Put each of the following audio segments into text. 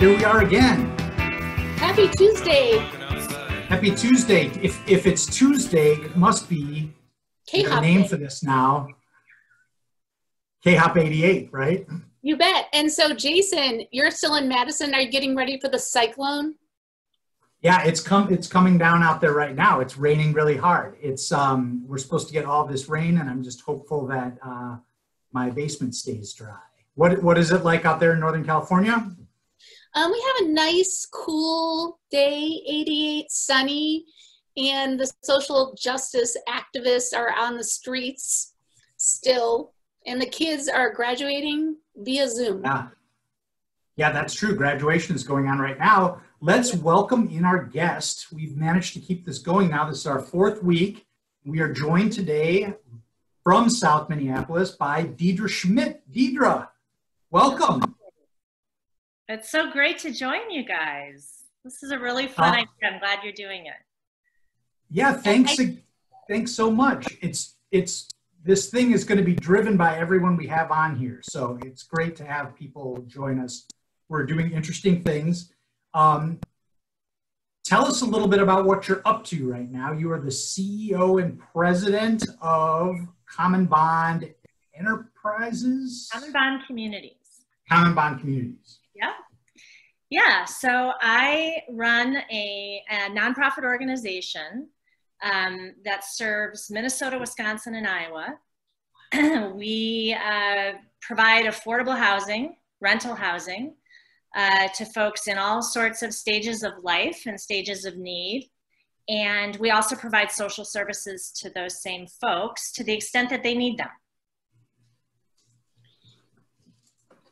Here we are again. Happy Tuesday. Happy Tuesday. If it's Tuesday, it must be a name for this now. KHOP88, right? You bet. And so, Jason, you're still in Madison. Are you getting ready for the cyclone? Yeah, it's coming down out there right now. It's raining really hard. It's we're supposed to get all this rain, and I'm just hopeful that my basement stays dry. What is it like out there in Northern California? We have a nice, cool day, 88, sunny, and the social justice activists are on the streets still, and the kids are graduating via Zoom. Yeah, that's true. Graduation is going on right now. Let's welcome in our guest. We've managed to keep this going now. This is our fourth week. We are joined today from South Minneapolis by Deidre Schmidt. Deidre, welcome. It's so great to join you guys. This is a really fun idea. I'm glad you're doing it. Yeah, thanks so much. This thing is going to be driven by everyone we have on here. So it's great to have people join us. We're doing interesting things. Tell us a little bit about what you're up to right now. You are the CEO and president of Commonbond Enterprises? Commonbond Communities. Commonbond Communities. Yeah, so I run a nonprofit organization that serves Minnesota, Wisconsin, and Iowa. We provide affordable housing, rental housing, to folks in all sorts of stages of life and stages of need. And we also provide social services to those same folks to the extent that they need them.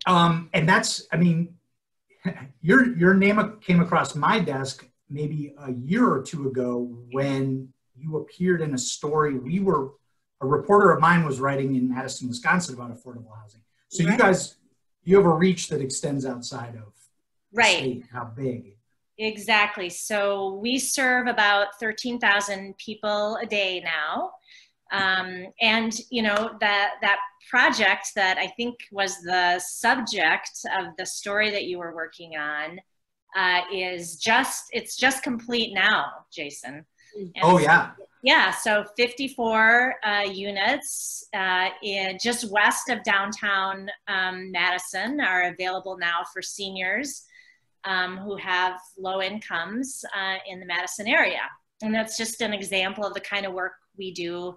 And that's, I mean, your name came across my desk maybe a year or two ago when you appeared in a story. A reporter of mine was writing in Madison, Wisconsin about affordable housing. So right. You have a reach that extends outside of the state. How big? Exactly. So we serve about 13,000 people a day now. And you know, that project that I think was the subject of the story that you were working on it's just complete now, Jason. And yeah, so 54 units just west of downtown Madison are available now for seniors who have low incomes in the Madison area. And that's just an example of the kind of work we do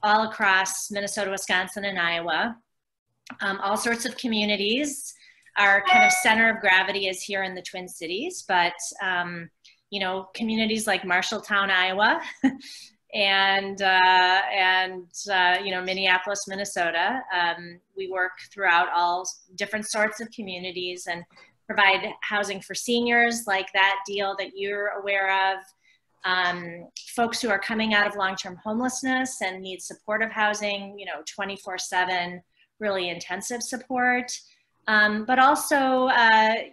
all across Minnesota, Wisconsin, and Iowa. All sorts of communities. Our kind of center of gravity is here in the Twin Cities, but you know, communities like Marshalltown, Iowa, and you know, Minneapolis, Minnesota. We work throughout all different sorts of communities and provide housing for seniors, like that deal that you're aware of. Folks who are coming out of long-term homelessness and need supportive housing, you know, 24/7, really intensive support. But also,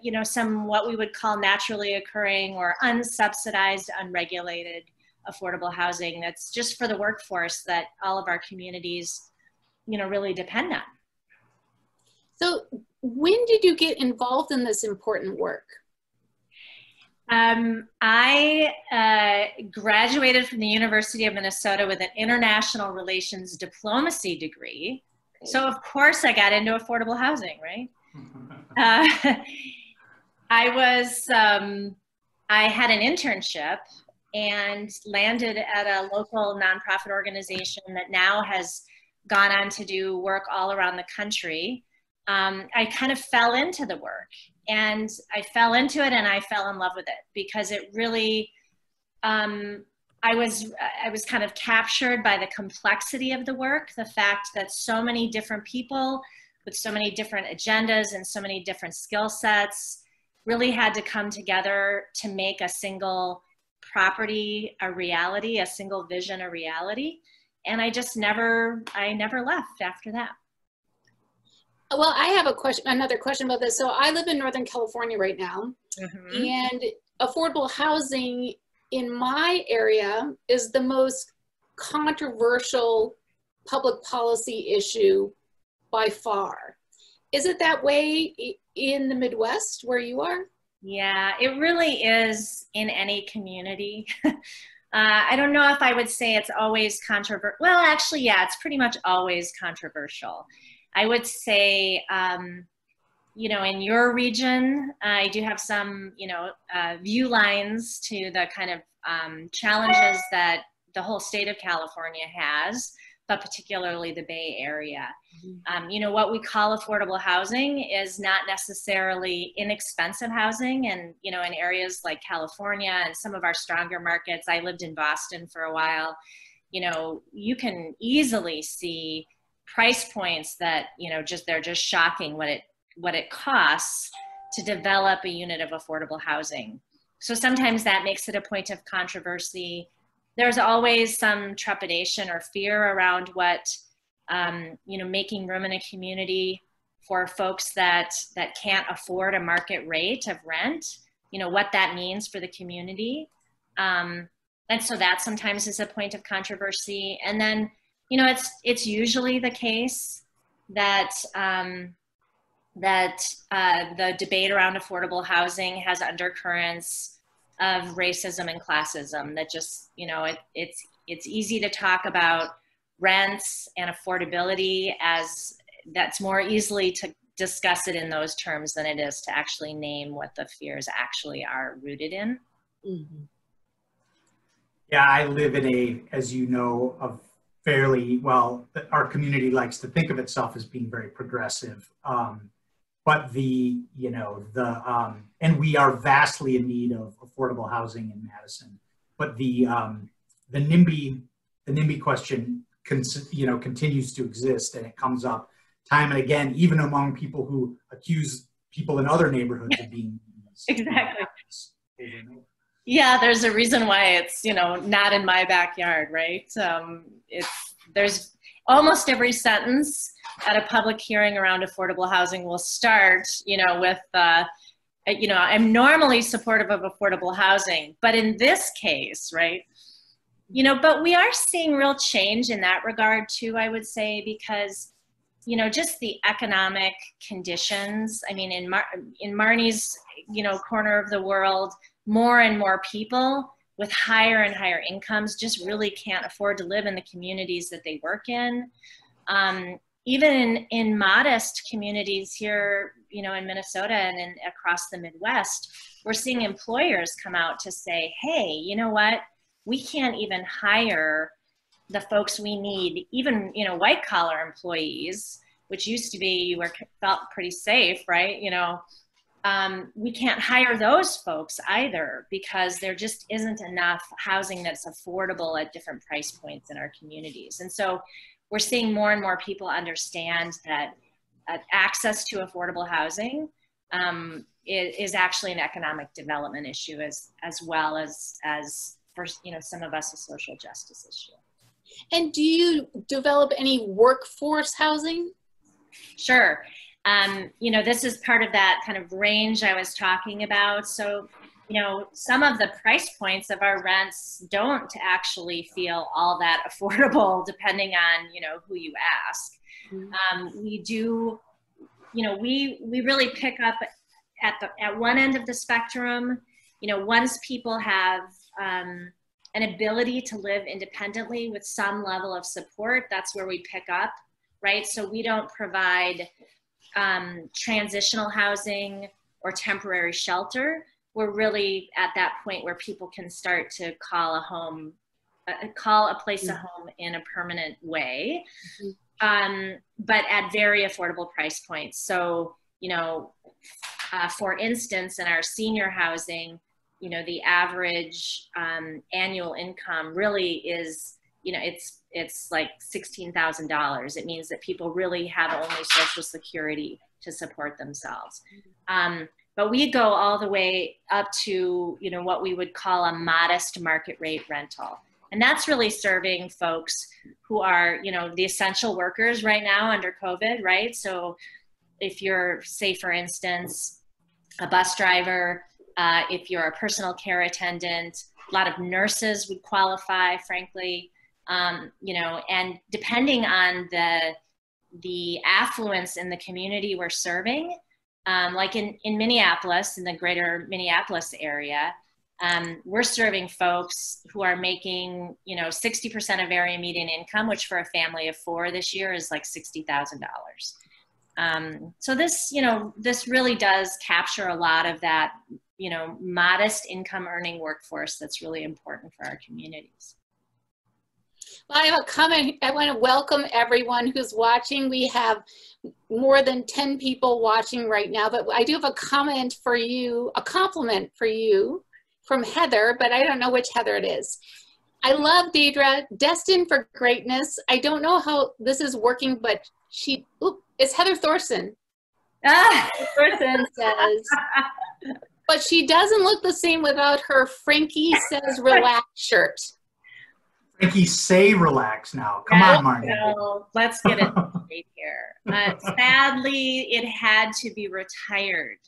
you know, some what we would call naturally occurring or unsubsidized, unregulated affordable housing that's just for the workforce that all of our communities, you know, really depend on. So when did you get involved in this important work? I graduated from the University of Minnesota with an international relations diplomacy degree. So of course I got into affordable housing, right? I had an internship and landed at a local nonprofit organization that now has gone on to do work all around the country. I kind of fell into the work, and I fell into it and I fell in love with it because it really, I was kind of captured by the complexity of the work, the fact that so many different people with so many different agendas and so many different skill sets really had to come together to make a single property a reality, a single vision a reality. And I never left after that. Well, I have another question about this. So I live in Northern California right now, and affordable housing in my area is the most controversial public policy issue by far. Is it that way in the Midwest where you are? Yeah, it really is in any community. I don't know if I would say it's always controversial. Well, actually, yeah, it's pretty much always controversial. I would say, you know, in your region, I do have some, you know, view lines to the kind of challenges that the whole state of California has, but particularly the Bay Area. You know, what we call affordable housing is not necessarily inexpensive housing. And, you know, in areas like California and some of our stronger markets, I lived in Boston for a while, you know, you can easily see price points that, you know, they're just shocking what it costs to develop a unit of affordable housing. So sometimes that makes it a point of controversy. There's always some trepidation or fear around what, you know, making room in a community for folks that can't afford a market rate of rent, you know, what that means for the community. And so that sometimes is a point of controversy. And then, you know, it's usually the case that, the debate around affordable housing has undercurrents of racism and classism that just, you know, it's easy to talk about rents and affordability as that's more easily to discuss it in those terms than it is to actually name what the fears actually are rooted in. Mm-hmm. Yeah, I live in a, as you know, a fairly, well, our community likes to think of itself as being very progressive. But you know, and we are vastly in need of affordable housing in Madison. But the NIMBY question, you know, continues to exist, and it comes up time and again, even among people who accuse people in other neighborhoods of being exactly. Over and over. Yeah, there's a reason why it's, you know, not in my backyard, right? There's almost every sentence at a public hearing around affordable housing will start, you know, with, you know, I'm normally supportive of affordable housing, but in this case, right? You know, but we are seeing real change in that regard too, I would say, because, you know, just the economic conditions. I mean, in Marnie's, you know, corner of the world, more and more people with higher and higher incomes just really can't afford to live in the communities that they work in. Even in modest communities here, you know, in Minnesota and across the Midwest, we're seeing employers come out to say, hey, you know what? We can't even hire the folks we need, even, you know, white collar employees, which used to be, felt pretty safe, right? You know, we can't hire those folks either because there just isn't enough housing that's affordable at different price points in our communities. And so we're seeing more and more people understand that access to affordable housing is actually an economic development issue as well as for, you know, some of us a social justice issue. And do you develop any workforce housing? Sure. You know, this is part of that kind of range I was talking about. So, you know, some of the price points of our rents don't actually feel all that affordable depending on, you know, who you ask. We do, you know, we really pick up at one end of the spectrum. You know, once people have an ability to live independently with some level of support, that's where we pick up, right? So we don't provide transitional housing or temporary shelter. We're really at that point where people can start to call a place a home in a permanent way, but at very affordable price points. So, you know, for instance, in our senior housing, you know, the average annual income really is, you know, it's like $16,000. It means that people really have only Social Security to support themselves. But we go all the way up to, you know, what we would call a modest market rate rental. And that's really serving folks who are, you know, the essential workers right now under COVID, right? So if you're, say, for instance, a bus driver, if you're a personal care attendant, a lot of nurses would qualify, frankly, you know, and depending on the affluence in the community we're serving, like in Minneapolis, in the greater Minneapolis area, we're serving folks who are making, 60% of area median income, which for a family of 4 this year is like $60,000. So this, this really does capture a lot of that, modest income earning workforce that's really important for our communities. Well, I have a comment. I want to welcome everyone who's watching. We have more than 10 people watching right now, but I do have a comment for you, a compliment for you from Heather, but I don't know which Heather it is. I love Deidre, destined for greatness. I don't know how this is working, but it's Heather Thorson. Thorson says, but she doesn't look the same without her Frankie Says Relax shirt. Frankie, say relax now. Come on, Marnie. No, let's get it straight here. Sadly, it had to be retired.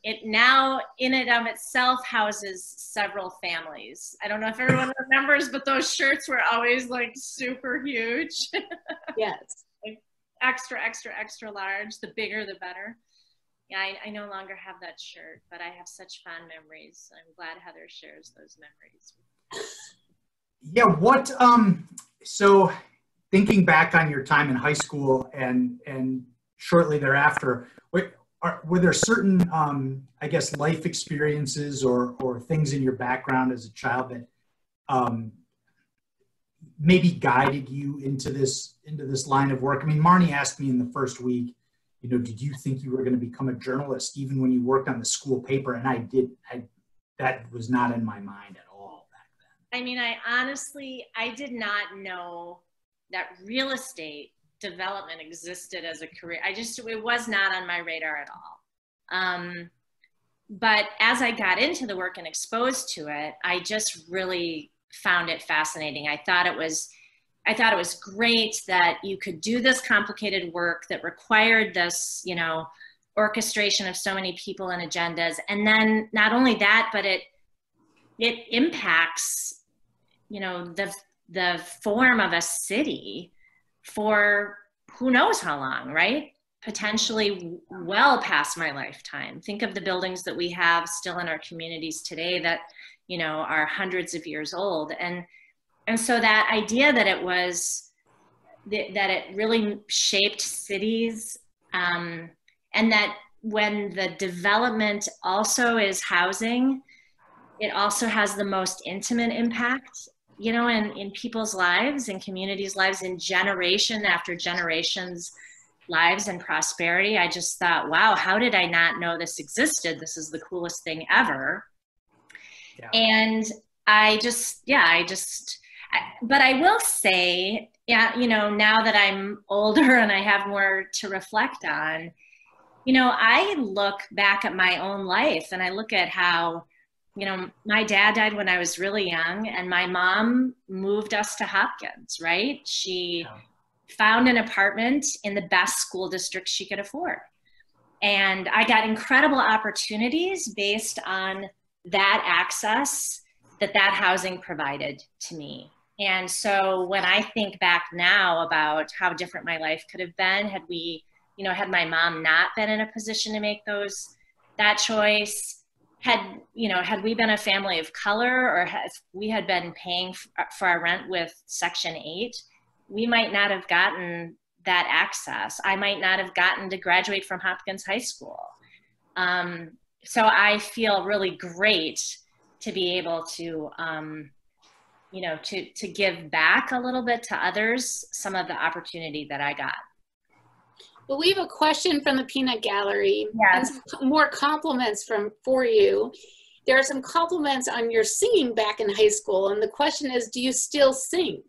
It now, in and of itself, houses several families. I don't know if everyone remembers, but those shirts were always like super huge. Yes. Like extra, extra, extra large. The bigger, the better. Yeah, I no longer have that shirt, but I have such fond memories. I'm glad Heather shares those memories. Yeah, so thinking back on your time in high school and shortly thereafter, were there certain, I guess, life experiences or things in your background as a child that maybe guided you into this line of work? I mean, Marnie asked me in the first week, did you think you were going to become a journalist even when you worked on the school paper? And that was not in my mind at all back then. I mean, I did not know that real estate development existed as a career. It was not on my radar at all. But as I got into the work and exposed to it, I just really found it fascinating. I thought it was great that you could do this complicated work that required this, orchestration of so many people and agendas. And then not only that, but it impacts, the form of a city for who knows how long, right? Potentially well past my lifetime. Think of the buildings that we have still in our communities today that, are hundreds of years old. And so that idea that that it really shaped cities, and that when the development also is housing, it also has the most intimate impact, in people's lives, in communities' lives, in generation after generations' lives and prosperity. I just thought, wow, how did I not know this existed? This is the coolest thing ever. Yeah. And but I will say, now that I'm older and I have more to reflect on, I look back at my own life and I look at how, my dad died when I was really young and my mom moved us to Hopkins, right? She found an apartment in the best school district she could afford. And I got incredible opportunities based on that access that housing provided to me. And so when I think back now about how different my life could have been had had my mom not been in a position to make that choice, had we been a family of color, or if we had been paying for our rent with Section 8, we might not have gotten that access. I might not have gotten to graduate from Hopkins High School. So I feel really great to be able to, to give back a little bit to others, some of the opportunity that I got. Well, we have a question from the Peanut Gallery. Yes. And some more compliments for you. There are some compliments on your singing back in high school. And the question is, do you still sing?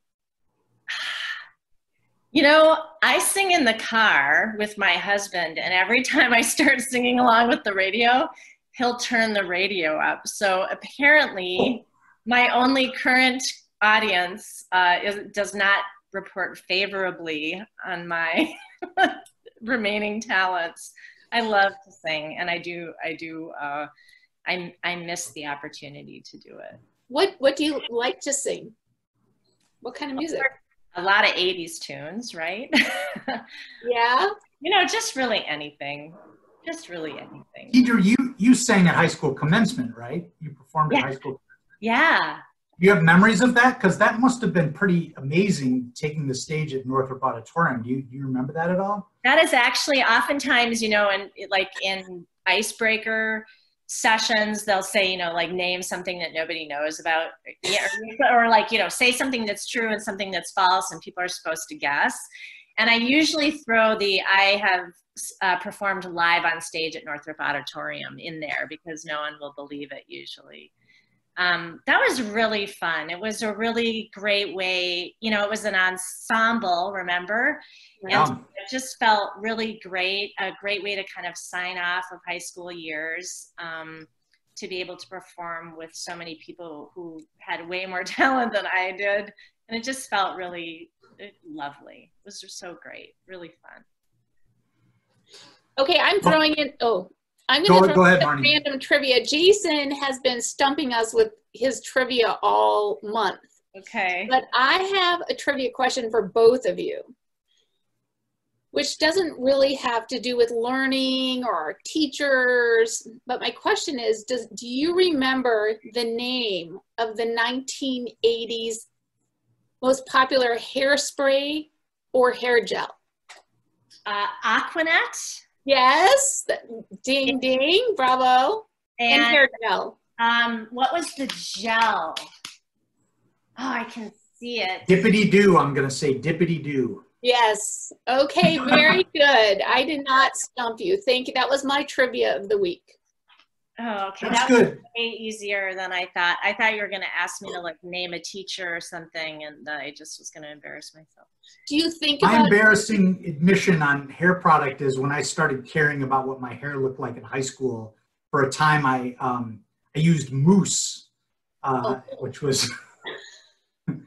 I sing in the car with my husband, and every time I start singing along with the radio, he'll turn the radio up. So apparently my only current audience does not report favorably on my remaining talents. I love to sing, and I miss the opportunity to do it. What do you like to sing? What kind of music? A lot of 80s tunes, right? Yeah. Just really anything. Just really anything. Deidre, you sang at high school commencement, right? You performed at high school. Yeah. Do you have memories of that? Because that must have been pretty amazing, taking the stage at Northrop Auditorium. Do you remember that at all? That is actually oftentimes, you know, in icebreaker sessions, they'll say, you know, like name something that nobody knows about, or like, you know, say something that's true and something that's false, and people are supposed to guess. And I usually throw I have performed live on stage at Northrop Auditorium in there, because no one will believe it usually. That was really fun. It was a really great way, you know, it was an ensemble, remember? Yeah. And it just felt really great, a great way to kind of sign off of high school years, to be able to perform with so many people who had way more talent than I did. And it just felt really lovely. It was just so great, really fun. Okay, I'm throwing in, I'm going to go ahead, throw Marnie. random trivia. Jason has been stumping us with his trivia all month. Okay. But I have a trivia question for both of you, which doesn't really have to do with learning or teachers. But my question is, do you remember the name of the 1980s most popular hairspray or hair gel? Aquanet. Yes, ding ding, bravo. And hair gel. What was the gel? Oh, I can see it. Dippity-doo, I'm going to say dippity-doo. Yes, okay, very good. I did not stump you. Thank you. That was my trivia of the week. Oh, okay. That's that good. was way easier than I thought. I thought you were going to ask me to like name a teacher or something, and I just was going to embarrass myself. Do you think My about embarrassing admission on hair product is when I started caring about what my hair looked like in high school. For a time, I used mousse, which was an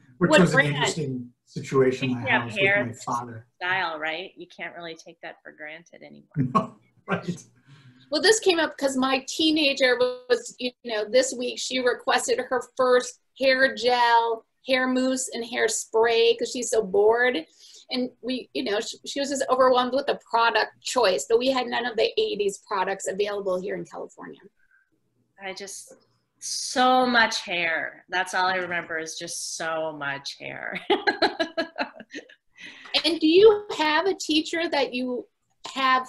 interesting situation I had with my father. Style, right? You can't really take that for granted anymore. No, right. Well, this came up because my teenager was, you know, this week she requested her first hair gel, hair mousse, and hair spray because she's so bored. And we, you know, she was just overwhelmed with the product choice, but we had none of the 80s products available here in California. So much hair. That's all I remember is just so much hair. And do you have a teacher that you have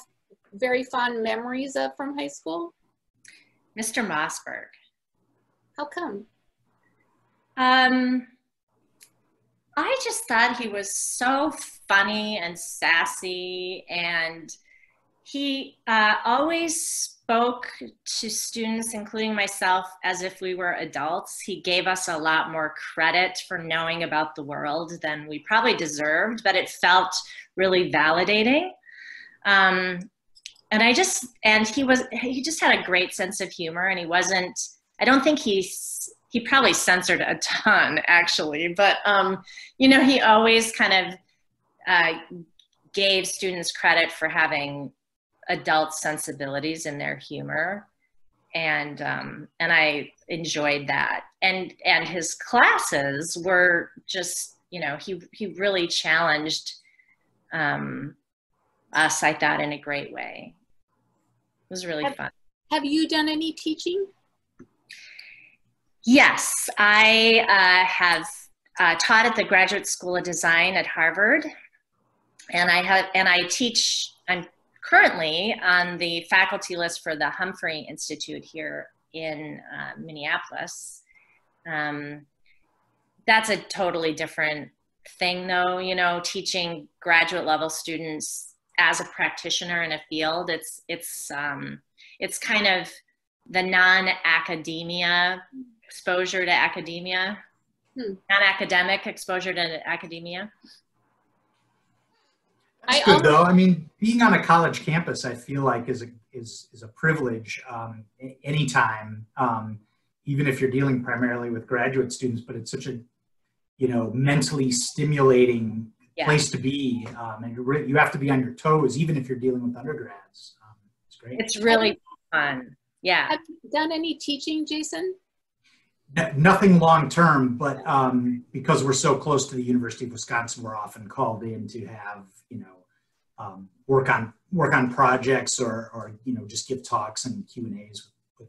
very fond memories of from high school? Mr. Mossberg. How come? I just thought he was so funny and sassy, and he always spoke to students, including myself, as if we were adults. He gave us a lot more credit for knowing about the world than we probably deserved, but it felt really validating. And he just had a great sense of humor, and I don't think he probably censored a ton actually, but you know, he always kind of gave students credit for having adult sensibilities in their humor. And I enjoyed that. And his classes were just, you know, he really challenged us, I thought, in a great way. It was really fun. Have you done any teaching? Yes, I have taught at the Graduate School of Design at Harvard, and I'm currently on the faculty list for the Humphrey Institute here in Minneapolis. That's a totally different thing though, you know, teaching graduate level students as a practitioner in a field. It's kind of the non-academia exposure to academia, non-academic exposure to academia. That's good though. I mean, being on a college campus, I feel like is a privilege anytime, even if you're dealing primarily with graduate students. But it's such a, you know, mentally stimulating place to be, and you have to be on your toes, even if you're dealing with undergrads. It's great. It's really fun. Yeah. Have you done any teaching, Jason? Nothing long term, but because we're so close to the University of Wisconsin, we're often called in to have, you know, work on projects or just give talks and Q&As with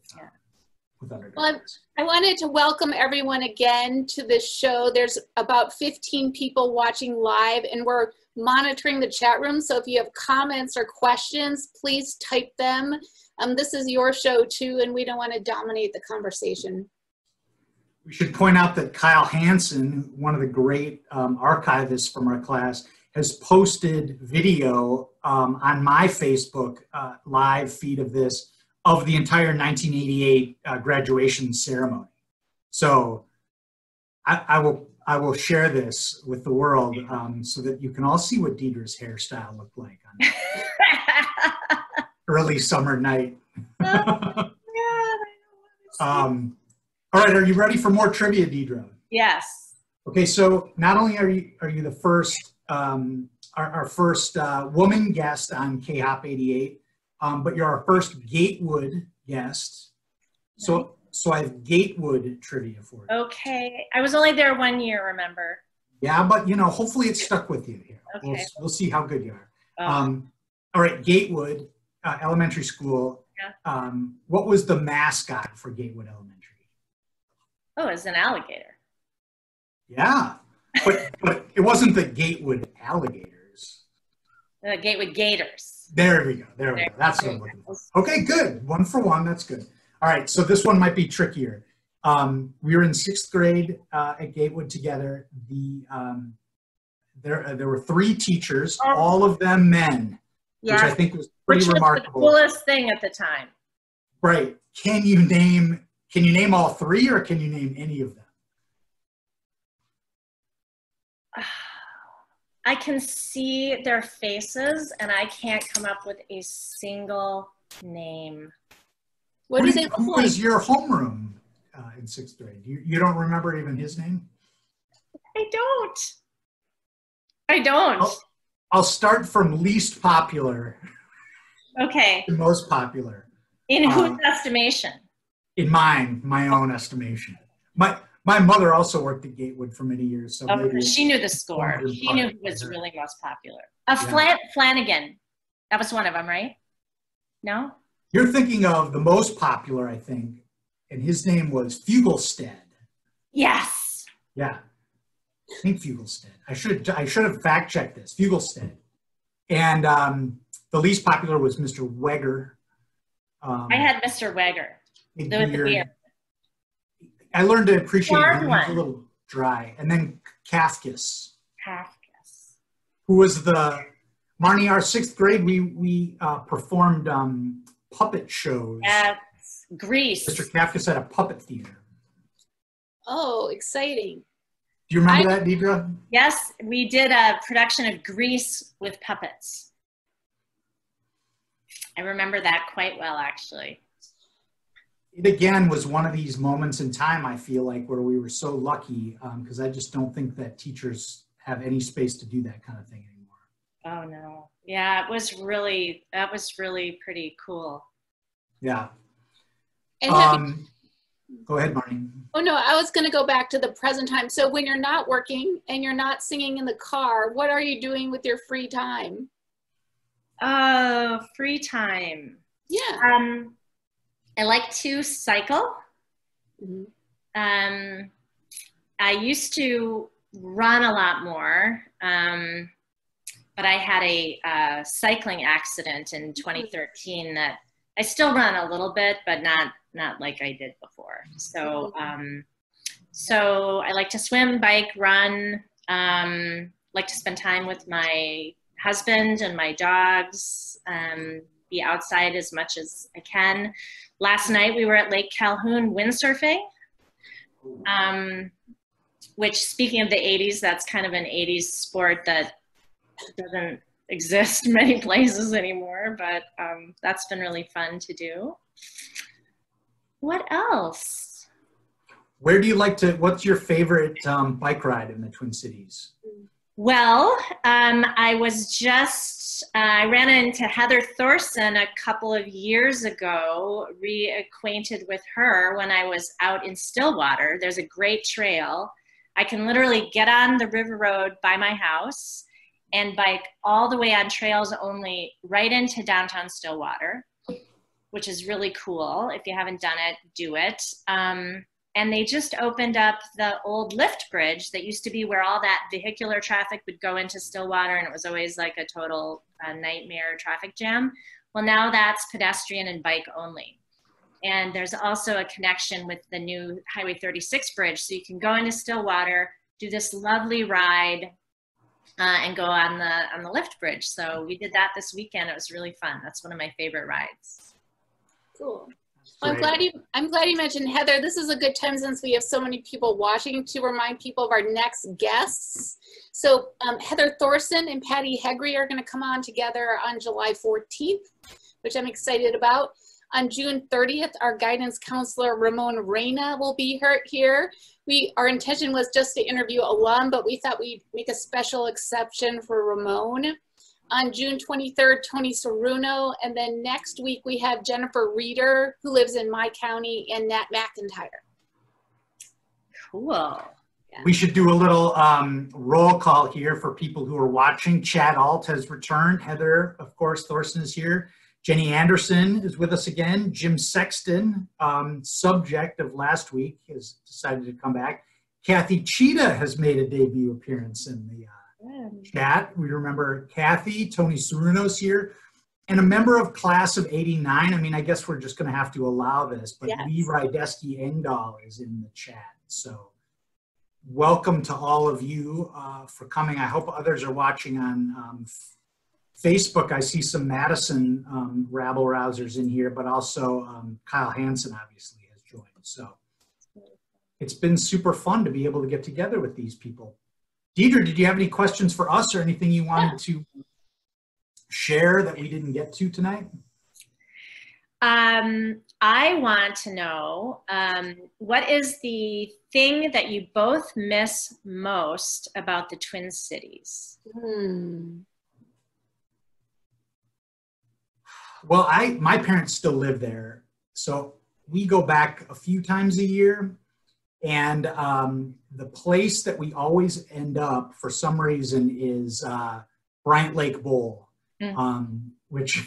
undergraduates. Well, I wanted to welcome everyone again to this show. There's about 15 people watching live, and we're monitoring the chat room. So if you have comments or questions, please type them. This is your show too, and we don't want to dominate the conversation. We should point out that Kyle Hansen, one of the great archivists from our class, has posted video on my Facebook live feed of this, of the entire 1988 graduation ceremony. So I will share this with the world so that you can all see what Deidre's hairstyle looked like on early summer night. All right, are you ready for more trivia, Deidre? Yes. Okay, so not only are you the first, our first woman guest on KHOP88, but you're our first Gatewood guest. So I have Gatewood trivia for you. Okay, I was only there 1 year, remember? Yeah, but hopefully it's stuck with you here. Okay. We'll see how good you are. All right, Gatewood Elementary School. Yeah. What was the mascot for Gatewood Elementary? Oh, it's an alligator. Yeah, but it wasn't the Gatewood Alligators. The Gatewood Gators. There we go. There we go. That's what I'm looking for. Okay, good. 1 for 1. That's good. All right, so this one might be trickier. We were in 6th grade at Gatewood together. There were 3 teachers, all of them men, which I think was pretty remarkable. Which was the coolest thing at the time. Right. Can you name all 3, or can you name any of them? I can see their faces, and I can't come up with a single name. What do they look Who like? was your homeroom in 6th grade? You don't remember even his name? I don't. I'll start from least popular. Okay. To most popular. In whose estimation? In my own estimation. My mother also worked at Gatewood for many years. So maybe she knew the score. She knew who was really most popular. Flanagan. That was one of them, right? No? You're thinking of the most popular, I think, and his name was Fugelstead. Yes. Yeah. I think Fugelstead. I should have fact-checked this. Fugelstead. And the least popular was Mr. Weger. I had Mr. Weger. With the beard. I learned to appreciate him. He was a little dry. And then Kafkas. Who was Marnie, our 6th grade, we performed puppet shows. Yes, Grease. Mr. Kafkas had a puppet theater. Oh, exciting. Do you remember that, Deidre? Yes, we did a production of Grease with puppets. I remember that quite well, actually. It again was one of these moments in time, I feel like, where we were so lucky, because I just don't think that teachers have any space to do that kind of thing anymore. Oh no. Yeah, that was really pretty cool. Yeah. And go ahead, Marnie. oh no, I was gonna go back to the present time. So when you're not working and you're not singing in the car, what are you doing with your free time? Free time. Yeah. I like to cycle. Mm-hmm. I used to run a lot more, but I had a cycling accident in 2013 that I still run a little bit, but not like I did before. So so I like to swim, bike, run. Like to spend time with my husband and my dogs. Be outside as much as I can. Last night we were at Lake Calhoun windsurfing, which, speaking of the 80s, that's kind of an 80s sport that doesn't exist many places anymore, but that's been really fun to do. What else? Where do you like to, what's your favorite bike ride in the Twin Cities? Well, I ran into Heather Thorson a couple of years ago, reacquainted with her when I was out in Stillwater. There's a great trail. I can literally get on the river road by my house and bike all the way on trails only right into downtown Stillwater, which is really cool. If you haven't done it, do it. And they just opened up the old lift bridge that used to be where all that vehicular traffic would go into Stillwater, and it was always like a total nightmare traffic jam. Well, now that's pedestrian and bike only. And there's also a connection with the new Highway 36 bridge. So you can go into Stillwater, do this lovely ride, and go on the lift bridge. So we did that this weekend. It was really fun. That's one of my favorite rides. Cool. Well, I'm glad you mentioned Heather. This is a good time, since we have so many people watching, to remind people of our next guests. So Heather Thorson and Patty Hegre are going to come on together on July 14th, which I'm excited about. On June 30th, our guidance counselor Ramon Reyna will be here. Our intention was just to interview alum, but we thought we'd make a special exception for Ramon. On June 23rd, Tony Ceruno, and then next week we have Jennifer Reeder, who lives in my county, and Nat McIntyre. Cool. Yeah. We should do a little roll call here for people who are watching. Chad Alt has returned. Heather, of course, Thorson is here. Jenny Anderson is with us again. Jim Sexton, subject of last week, has decided to come back. Kathy Cheetah has made a debut appearance in the chat. We remember Kathy. Tony Ceruno's here, and a member of class of '89. I mean, I guess we're just going to have to allow this, but yes. Lee Rydeski Engdahl is in the chat. So welcome to all of you for coming. I hope others are watching on Facebook. I see some Madison rabble-rousers in here, but also Kyle Hansen obviously has joined. So it's been super fun to be able to get together with these people. Deidre, did you have any questions for us or anything you wanted to share that we didn't get to tonight? I want to know, what is the thing that you both miss most about the Twin Cities? Well, my parents still live there, so we go back a few times a year. And the place that we always end up for some reason is Bryant Lake Bowl, which,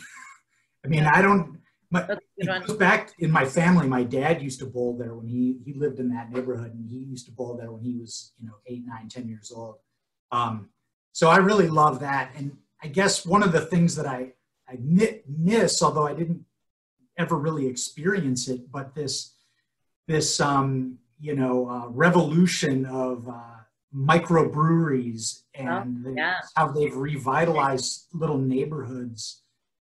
I mean, it goes back in my family. My dad used to bowl there when he lived in that neighborhood, and he used to bowl there when he was, 8, 9, 10 years old. So I really love that. And I guess one of the things that I miss, although I didn't ever really experience it, but this revolution of microbreweries and how they've revitalized little neighborhoods.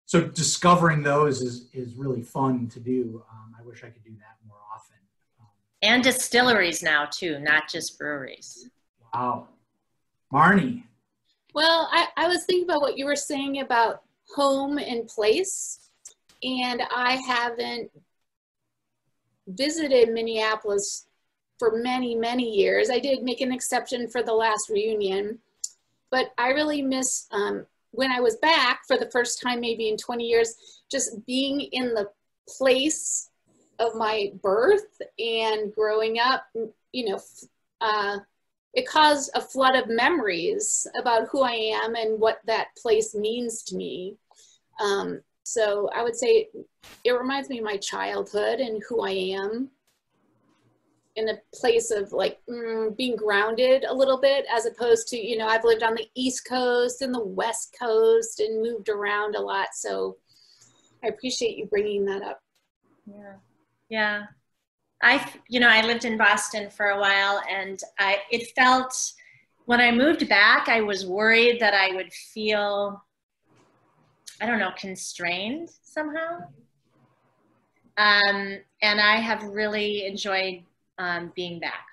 So discovering those is really fun to do. I wish I could do that more often. And distilleries now too, not just breweries. Wow. Marnie. Well, I was thinking about what you were saying about home and place, and I haven't visited Minneapolis for many, many years. I did make an exception for the last reunion, but I really miss, when I was back for the first time, maybe in 20 years, just being in the place of my birth and growing up. It caused a flood of memories about who I am and what that place means to me. So I would say it reminds me of my childhood and who I am, in a place of like being grounded a little bit, as opposed to, I've lived on the East Coast and the West Coast and moved around a lot. So I appreciate you bringing that up. Yeah. I lived in Boston for a while, and it felt, when I moved back, I was worried that I would feel, constrained somehow. And I have really enjoyed being back.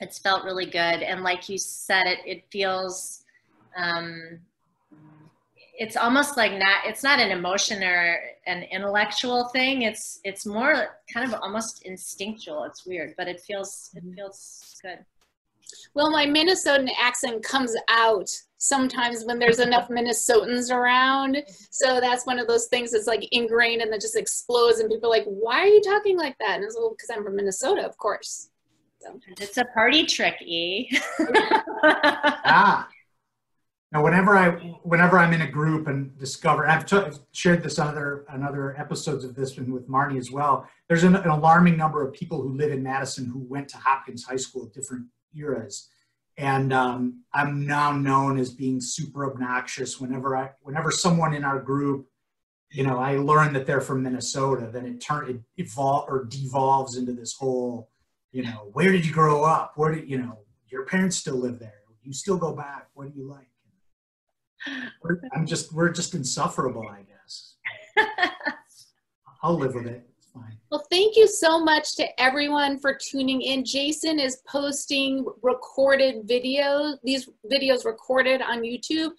It's felt really good. And like you said, it feels, it's almost like it's not an emotion or an intellectual thing. It's more kind of almost instinctual. It's weird, but it feels good. Well, my Minnesotan accent comes out sometimes when there's enough Minnesotans around. So that's one of those things that's like ingrained and then just explodes, and people are like, why are you talking like that? And it's because I'm from Minnesota, of course. So. It's a party trick, E. Now, whenever I'm in a group and discover, I've shared this on other episodes of this one with Marnie as well. There's an alarming number of people who live in Madison who went to Hopkins High School at different eras, and I'm now known as being super obnoxious. Whenever someone in our group, you know, I learn that they're from Minnesota, then it devolves into this whole, you know, where did you grow up? Where did, you know, your parents still live there? You still go back? What do you like? We're just insufferable, I guess. I'll live with it. It's fine. Well, thank you so much to everyone for tuning in. Jason is posting recorded videos, these videos recorded on YouTube.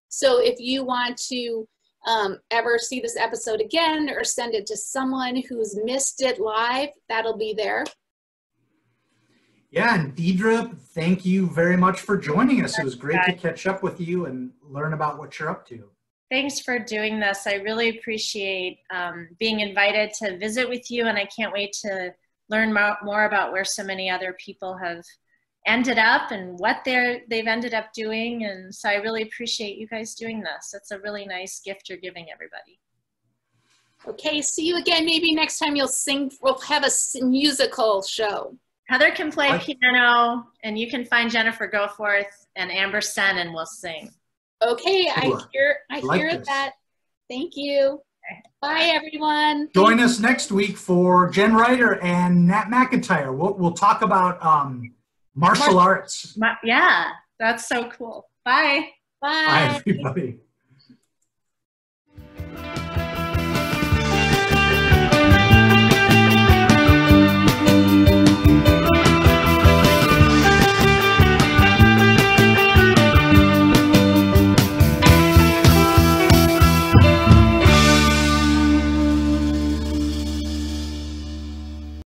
So if you want to ever see this episode again or send it to someone who's missed it live, that'll be there. Yeah, and Deidre, thank you very much for joining us. It was great to catch up with you and learn about what you're up to. Thanks for doing this. I really appreciate being invited to visit with you, and I can't wait to learn more about where so many other people have ended up and what they've ended up doing. And so I really appreciate you guys doing this. It's a really nice gift you're giving everybody. Okay, see you again. Maybe next time you'll sing, we'll have a musical show. Heather can play piano, and you can find Jennifer Goforth and Amber Sen, and we'll sing. Okay, Sure. I hear that. Thank you. Bye, everyone. Join us next week for Jen Ryder and Nat McIntyre. We'll talk about martial arts. Yeah, that's so cool. Bye. Bye. Bye, everybody.